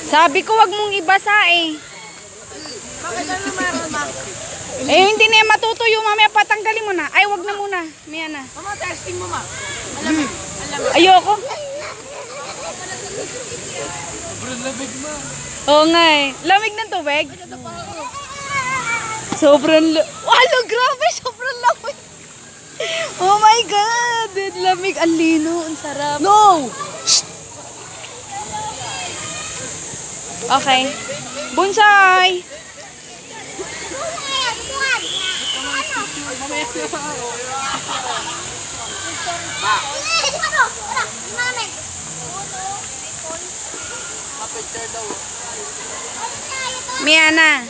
Sabi ko wag mong ibasa eh. Bakit ano meron, ma? Eh hindi na yan matutuyo, mamaya patanggalin mo na. Ay wag na muna. Maya na. Mama, testing mo, ma. Alam mo. Ayoko. Sobrang lamig, ma. Oo nga eh. Lamig ng tubig. Sobrang wala, grabe, sobrang lamig. Oh my God, lamig. Ang lino, ang sarap. No! Okay. Bonsai. Miana.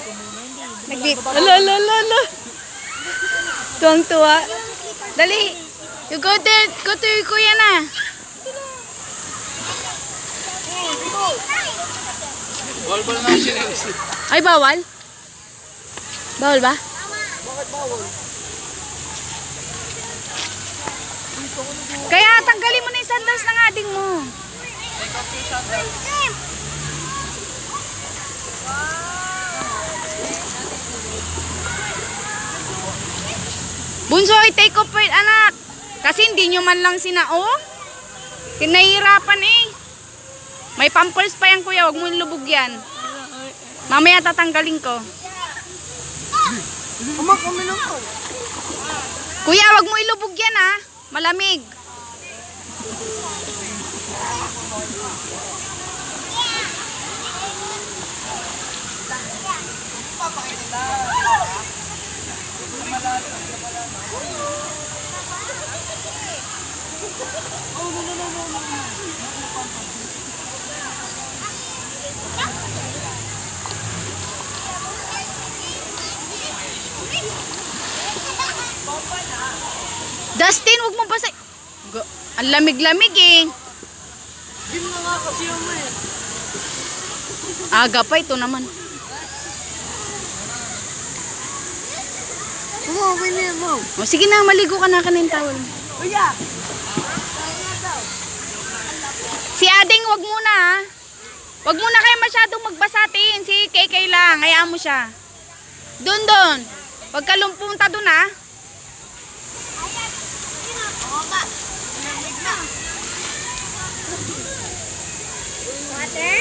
Ala. Tuwang-tuwa. Dali. You go to your kuya na. Bawal na siya. Ay, bawal? Bawal ba? Bakit bawal? Kaya tanggalin mo na yung sandals ng ading mo. Take off your sandals. Bunso, i-take off it, anak. Kasi hindi nyo man lang sinao. Kinahirapan eh. May pampers pa yan, kuya. Huwag mo ilubog yan. Mamaya tatanggalin ko. Mama, kami lang ko. Kuya, wag mo ilubog yan ha. Malamig. Dustin, wag mo basa. Ang lamig-lamig eh. Gym na nga kasi yung may. Aga pa ito naman. Mama, okay na yan, mom. O, sige na, maligo ka na ng towel. Kuya! Si Ading, wag muna ha. Wag muna kayo masyadong magbasatin. Si KK lang, hayaan mo siya. Doon. Wag ka lumpunta doon ha. Water?